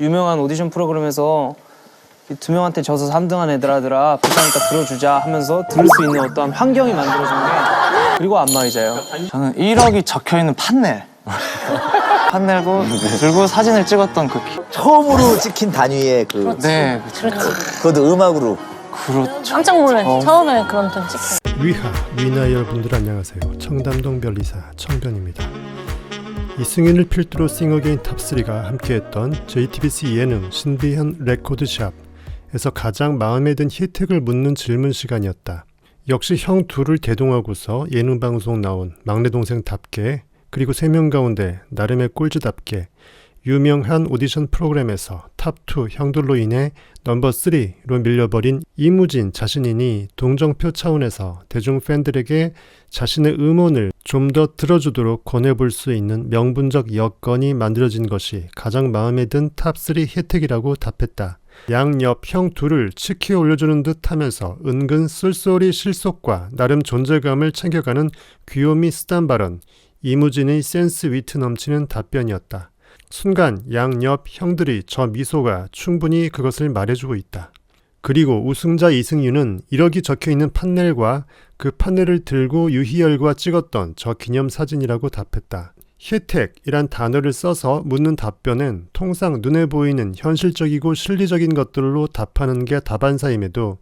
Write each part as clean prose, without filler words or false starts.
유명한 오디션 프로그램에서 두 명한테 져서 3등한 애들아 불쌍하니까 들어주자 하면서 들을 수 있는 어떠한 환경이 만들어진 게 그리고 안마의자예요. 저는 1억이 적혀있는 판넬 판넬고 들고 사진을 찍었던 그 처음으로 찍힌 단위의 그. 네, 그렇지. 그것도 음악으로. 그렇죠. 깜짝 놀랐어. 처음에 그런 ton 찍혀. 위나 여러분들 안녕하세요. 청담동 별리사 청변입니다. 이승윤을 필두로 싱어게인 탑3가 함께했던 JTBC 예능 신비한 레코드샵에서 가장 마음에 든 히트곡을 묻는 질문 시간이었다. 역시 형 둘을 대동하고서 예능 방송 나온 막내 동생답게, 그리고 3명 가운데 나름의 꼴찌답게 유명한 오디션 프로그램에서 탑2 형들로 인해 넘버3로 밀려버린 이무진 자신이니 동정표 차원에서 대중 팬들에게 자신의 음원을 좀 더 들어주도록 권해볼 수 있는 명분적 여건이 만들어진 것이 가장 마음에 든 탑3 혜택이라고 답했다. 양옆 형 둘을 치켜 올려주는 듯 하면서 은근 쓸소리 실속과 나름 존재감을 챙겨가는 귀요미 쓰단 발언, 이무진의 센스 위트 넘치는 답변이었다. 순간 양옆 형들이 저 미소가 충분히 그것을 말해주고 있다. 그리고 우승자 이승윤은 1억이 적혀있는 판넬과 그 판넬을 들고 유희열과 찍었던 저 기념사진이라고 답했다. 혜택이란 단어를 써서 묻는 답변은 통상 눈에 보이는 현실적이고 실리적인 것들로 답하는 게 다반사임에도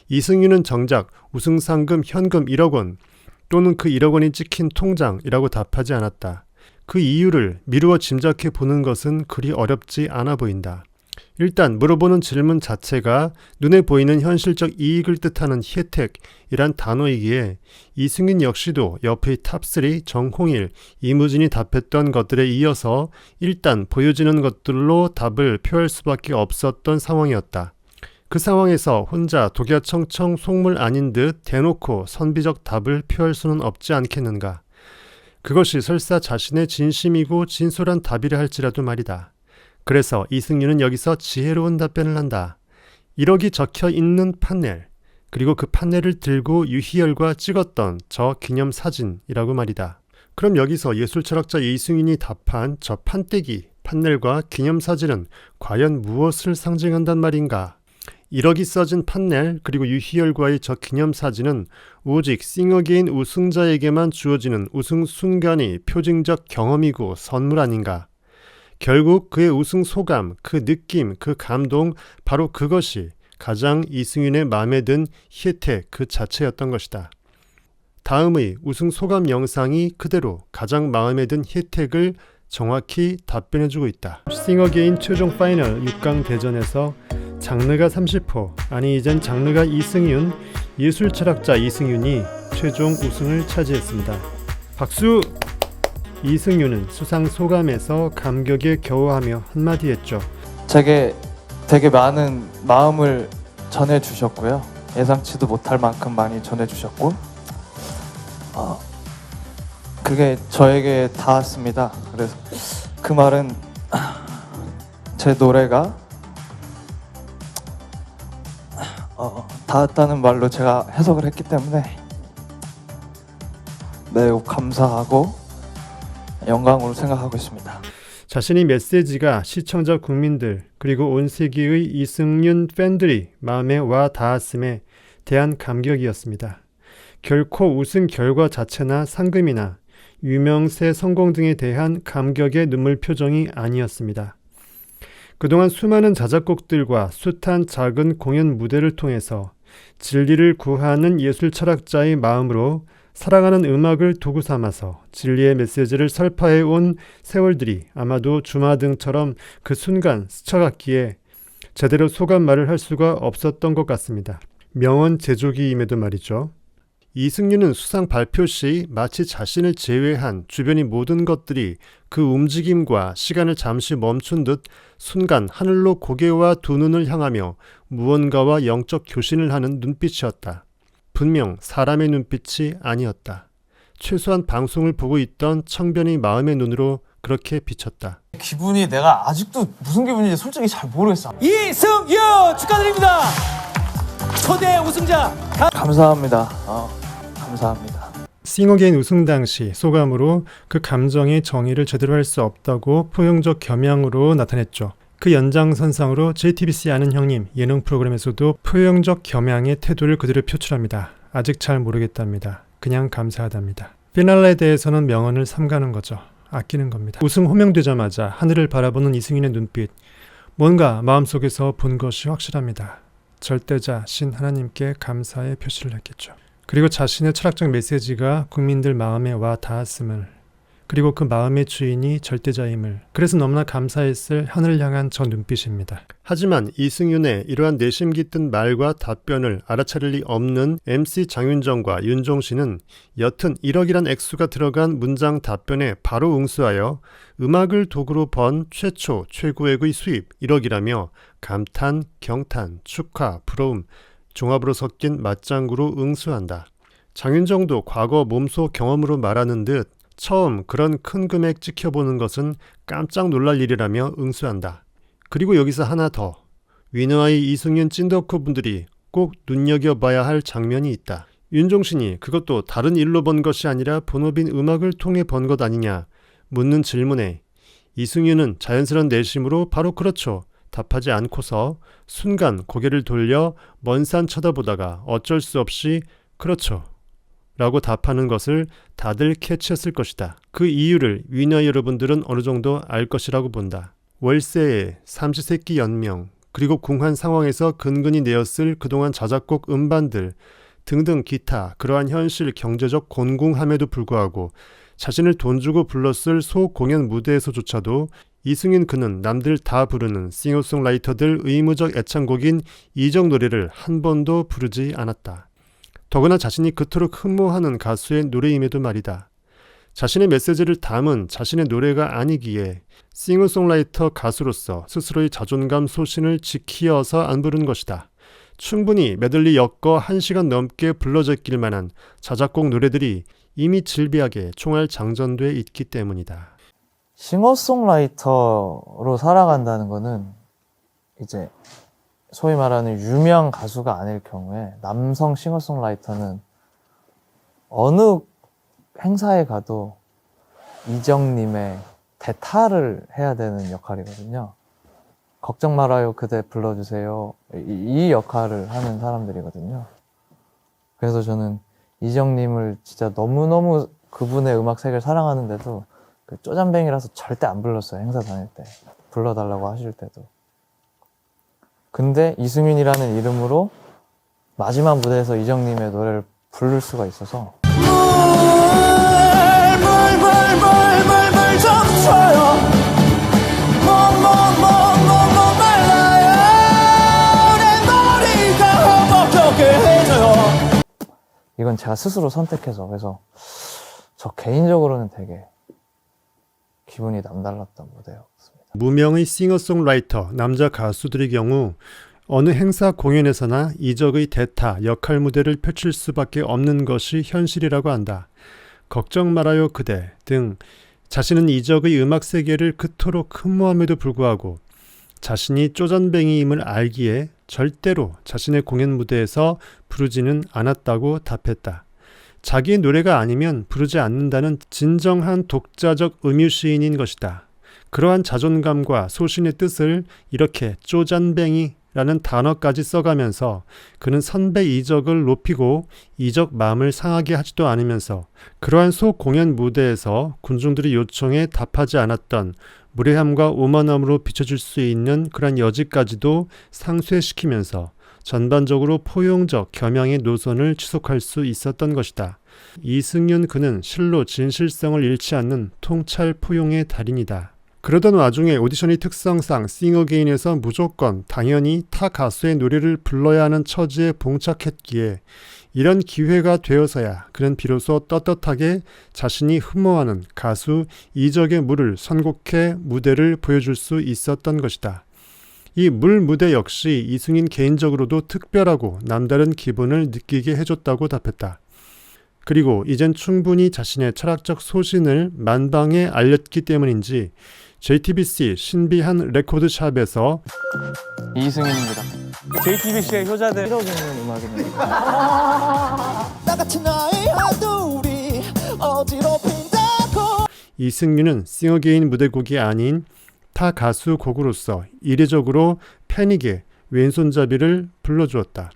이승윤은 정작 우승상금 현금 1억 원 또는 그 1억 원이 찍힌 통장이라고 답하지 않았다. 그 이유를 미루어 짐작해 보는 것은 그리 어렵지 않아 보인다. 일단 물어보는 질문 자체가 눈에 보이는 현실적 이익을 뜻하는 혜택이란 단어이기에 이승윤 역시도 옆의 탑3 정홍일, 이무진이 답했던 것들에 이어서 일단 보여지는 것들로 답을 표할 수밖에 없었던 상황이었다. 그 상황에서 혼자 독야청청 속물 아닌 듯 대놓고 선비적 답을 표할 수는 없지 않겠는가. 그것이 설사 자신의 진심이고 진솔한 답이라 할지라도 말이다. 그래서 이승윤은 여기서 지혜로운 답변을 한다. 1억이 적혀 있는 판넬, 그리고 그 판넬을 들고 유희열과 찍었던 저 기념사진이라고 말이다. 그럼 여기서 예술철학자 이승윤이 답한 저 판때기, 판넬과 기념사진은 과연 무엇을 상징한단 말인가? 1억이 써진 판넬 그리고 유희열과의 저 기념사진은 오직 싱어게인 우승자에게만 주어지는 우승 순간이 표징적 경험이고 선물 아닌가? 결국 그의 우승 소감, 그 느낌, 그 감동, 바로 그것이 가장 이승윤의 마음에 든 혜택 그 자체였던 것이다. 다음의 우승 소감 영상이 그대로 가장 마음에 든 혜택을 정확히 답변해주고 있다. 싱어게인 최종 파이널 6강 대전에서 장르가 30호, 아니 이젠 장르가 이승윤, 예술철학자 이승윤이 최종 우승을 차지했습니다. 박수! 이승윤은 수상 소감에서 감격에 겨워하며 한마디 했죠. 제게 되게 많은 마음을 전해주셨고요. 예상치도 못할 만큼 많이 전해주셨고 그게 저에게 닿았습니다. 그래서 그 말은 제 노래가 닿았다는 말로 제가 해석을 했기 때문에 매우 감사하고 영광으로 생각하고 있습니다. 자신의 메시지가 시청자 국민들 그리고 온 세계의 이승윤 팬들이 마음에 와 닿았음에 대한 감격이었습니다. 결코 우승 결과 자체나 상금이나 유명세 성공 등에 대한 감격의 눈물 표정이 아니었습니다. 그동안 수많은 자작곡들과 숱한 작은 공연 무대를 통해서 진리를 구하는 예술 철학자의 마음으로 사랑하는 음악을 도구 삼아서 진리의 메시지를 설파해 온 세월들이 아마도 주마등처럼 그 순간 스쳐갔기에 제대로 소감 말을 할 수가 없었던 것 같습니다. 명언 제조기임에도 말이죠. 이승윤은 수상 발표 시 마치 자신을 제외한 주변의 모든 것들이 그 움직임과 시간을 잠시 멈춘 듯 순간 하늘로 고개와 두 눈을 향하며 무언가와 영적 교신을 하는 눈빛이었다. 분명 사람의 눈빛이 아니었다. 최소한 방송을 보고 있던 청변의 마음의 눈으로 그렇게 비쳤다. 기분이 내가 아직도 무슨 기분인지 솔직히 잘 모르겠어. 이승윤 축하드립니다. 초대 우승자. 감사합니다. 감사합니다. 싱어게인 우승 당시 소감으로 그 감정의 정의를 제대로 할 수 없다고 포용적 겸양으로 나타냈죠. 그 연장선상으로 JTBC 아는 형님 예능 프로그램에서도 포용적 겸양의 태도를 그대로 표출합니다. 아직 잘 모르겠답니다. 그냥 감사하답니다. 피날레에 대해서는 명언을 삼가는 거죠. 아끼는 겁니다. 우승 호명되자마자 하늘을 바라보는 이승윤의 눈빛, 뭔가 마음속에서 본 것이 확실합니다. 절대자 신 하나님께 감사의 표시를 했겠죠. 그리고 자신의 철학적 메시지가 국민들 마음에 와 닿았음을, 그리고 그 마음의 주인이 절대자임을, 그래서 너무나 감사했을 하늘을 향한 저 눈빛입니다. 하지만 이승윤의 이러한 내심 깃든 말과 답변을 알아차릴 리 없는 MC 장윤정과 윤종신은 여튼 1억이란 액수가 들어간 문장 답변에 바로 응수하여 음악을 도구로 번 최초 최고액의 수입 1억이라며 감탄, 경탄, 축하, 부러움, 종합으로 섞인 맞장구로 응수한다. 장윤정도 과거 몸소 경험으로 말하는 듯 처음 그런 큰 금액 찍혀보는 것은 깜짝 놀랄 일이라며 응수한다. 그리고 여기서 하나 더. 위너아이 이승윤 찐덕후 분들이 꼭 눈여겨봐야 할 장면이 있다. 윤종신이 그것도 다른 일로 번 것이 아니라 본업인 음악을 통해 번 것 아니냐 묻는 질문에 이승윤은 자연스러운 내심으로 바로 그렇죠 답하지 않고서 순간 고개를 돌려 먼 산 쳐다보다가 어쩔 수 없이 그렇죠 라고 답하는 것을 다들 캐치했을 것이다. 그 이유를 위너 여러분들은 어느 정도 알 것이라고 본다. 월세에 삼시세끼 연명, 그리고 궁한 상황에서 근근히 내었을 그동안 자작곡 음반들 등등 기타 그러한 현실 경제적 곤궁함에도 불구하고 자신을 돈 주고 불렀을 소공연 무대에서조차도 이승윤 그는 남들 다 부르는 싱어송라이터들 의무적 애창곡인 이적 노래를 한 번도 부르지 않았다. 더구나 자신이 그토록 흠모하는 가수의 노래임에도 말이다. 자신의 메시지를 담은 자신의 노래가 아니기에 싱어송라이터 가수로서 스스로의 자존감 소신을 지키어서 안 부른 것이다. 충분히 메들리 엮어 1시간 넘게 불러졌길 만한 자작곡 노래들이 이미 질비하게 총알 장전돼 있기 때문이다. 싱어송라이터로 살아간다는 거는 이제 소위 말하는 유명 가수가 아닐 경우에 남성 싱어송라이터는 어느 행사에 가도 이정님의 대타를 해야 되는 역할이거든요. 걱정 말아요 그대 불러주세요 이 역할을 하는 사람들이거든요. 그래서 저는 이정님을 진짜 너무너무 그분의 음악 세계를 사랑하는데도 그 쪼잔뱅이라서 절대 안 불렀어요. 행사 다닐 때 불러달라고 하실 때도. 근데 이승윤이라는 이름으로 마지막 무대에서 이정님의 노래를 부를 수가 있어서 이건 제가 스스로 선택해서 그래서 저 개인적으로는 되게 기분이 남달랐던 무대였습니다. 무명의 싱어송라이터 남자 가수들의 경우 어느 행사 공연에서나 이적의 대타 역할 무대를 펼칠 수밖에 없는 것이 현실이라고 한다. 걱정 말아요 그대 등 자신은 이적의 음악 세계를 그토록 흠모함에도 불구하고 자신이 쪼잔뱅이임을 알기에 절대로 자신의 공연 무대에서 부르지는 않았다고 답했다. 자기의 노래가 아니면 부르지 않는다는 진정한 독자적 음유시인인 것이다. 그러한 자존감과 소신의 뜻을 이렇게 쪼잔뱅이라는 단어까지 써가면서 그는 선배 이적을 높이고 이적 마음을 상하게 하지도 않으면서 그러한 소공연 무대에서 군중들의 요청에 답하지 않았던 무례함과 오만함으로 비춰줄 수 있는 그런 여지까지도 상쇄시키면서 전반적으로 포용적 겸양의 노선을 지속할 수 있었던 것이다. 이승윤 그는 실로 진실성을 잃지 않는 통찰 포용의 달인이다. 그러던 와중에 오디션의 특성상 싱어게인에서 무조건 당연히 타 가수의 노래를 불러야 하는 처지에 봉착했기에 이런 기회가 되어서야 그는 비로소 떳떳하게 자신이 흠모하는 가수 이적의 물을 선곡해 무대를 보여줄 수 있었던 것이다. 이 물 무대 역시 이승윤 개인적으로도 특별하고 남다른 기분을 느끼게 해줬다고 답했다. 그리고 이젠 충분히 자신의 철학적 소신을 만방에 알렸기 때문인지 JTBC 신비한 레코드샵에서 이승윤입니다. JTBC의 효자들 1억 있는 음악이네요. 나같은 나의 하늘이 어지럽힌다고 이승윤은 싱어게인 무대곡이 아닌 타 가수 곡으로서 이례적으로 팬에게 왼손잡이를 불러주었다.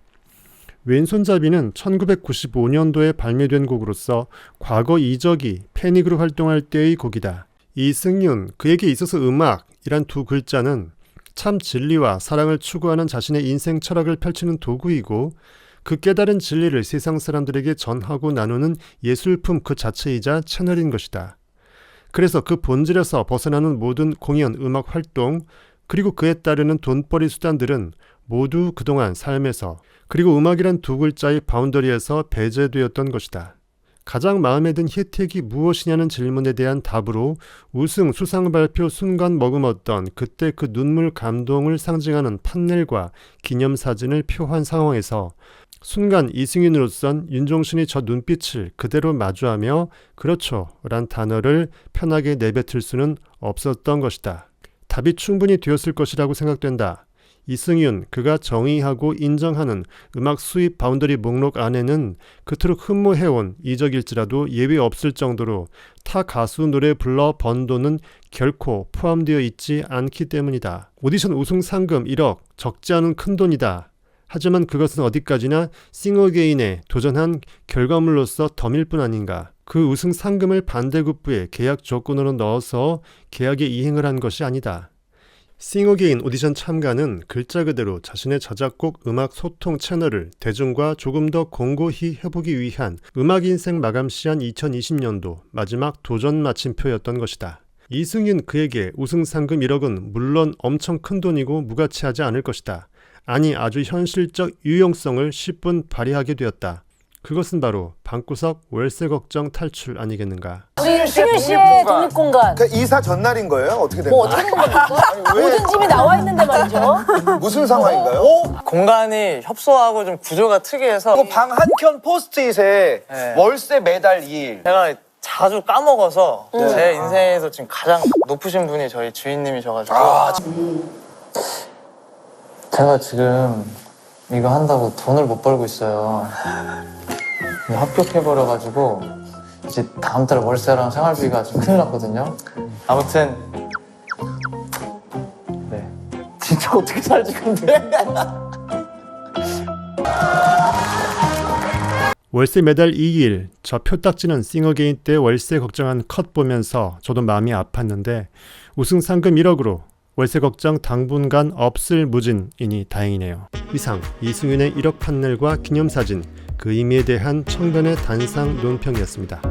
왼손잡이는 1995년도에 발매된 곡으로서 과거 이적이 패닉으로 활동할 때의 곡이다. 이승윤, 그에게 있어서 음악이란 두 글자는 참 진리와 사랑을 추구하는 자신의 인생 철학을 펼치는 도구이고 그 깨달은 진리를 세상 사람들에게 전하고 나누는 예술품 그 자체이자 채널인 것이다. 그래서 그 본질에서 벗어나는 모든 공연, 음악 활동, 그리고 그에 따르는 돈벌이 수단들은 모두 그동안 삶에서 그리고 음악이란 두 글자의 바운더리에서 배제되었던 것이다. 가장 마음에 든 혜택이 무엇이냐는 질문에 대한 답으로 우승 수상 발표 순간 머금었던 그때 그 눈물 감동을 상징하는 판넬과 기념사진을 표한 상황에서 순간 이승윤으로선 윤종신이 저 눈빛을 그대로 마주하며 그렇죠 란 단어를 편하게 내뱉을 수는 없었던 것이다. 답이 충분히 되었을 것이라고 생각된다. 이승윤, 그가 정의하고 인정하는 음악 수입 바운더리 목록 안에는 그토록 흠모해온 이적일지라도 예외 없을 정도로 타 가수 노래 불러 번 돈은 결코 포함되어 있지 않기 때문이다. 오디션 우승 상금 1억, 적지 않은 큰 돈이다. 하지만 그것은 어디까지나 싱어게인에 도전한 결과물로서 덤일 뿐 아닌가. 그 우승 상금을 반대급부에 계약 조건으로 넣어서 계약에 이행을 한 것이 아니다. 싱어게인 오디션 참가는 글자 그대로 자신의 저작곡 음악 소통 채널을 대중과 조금 더 공고히 해보기 위한 음악 인생 마감 시한 2020년도 마지막 도전 마침표였던 것이다. 이승윤 그에게 우승 상금 1억은 물론 엄청 큰 돈이고 무가치하지 않을 것이다. 아니 아주 현실적 유용성을 10분 발휘하게 되었다. 그것은 바로 방구석 월세 걱정 탈출 아니겠는가. 우리 승윤 씨의 독립공간. 그러니까 이사 전날인 거예요? 어떻게 된 뭐 거예요? 어떻게 된 겁니까? 모든 집이 나와 있는데 말이죠. 무슨 상황인가요? 공간이 협소하고 좀 구조가 특이해서 방 한 켠 포스트잇에 네. 월세 매달 2일. 제가 자주 까먹어서 제 인생에서 지금 가장 높으신 분이 저희 주인님이셔가지고 제가 지금 이거 한다고 돈을 못 벌고 있어요. 합격해버려가지고 이제 다음 달에 월세랑 생활비가 좀 큰일 났거든요. 아무튼 네 진짜 어떻게 살지 근데? 월세 매달 2일, 저 표딱지는 싱어게인 때 월세 걱정한 컷 보면서 저도 마음이 아팠는데 우승 상금 1억으로 월세 걱정 당분간 없을 무진이니 다행이네요. 이상 이승윤의 1억 판넬과 기념사진, 그 의미에 대한 청변의 단상 논평이었습니다.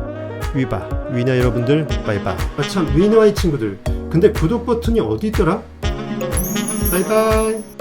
위바, 위너 여러분들 바이바이. 참 위너와의 친구들, 근데 구독 버튼이 어디 있더라? 바이바이.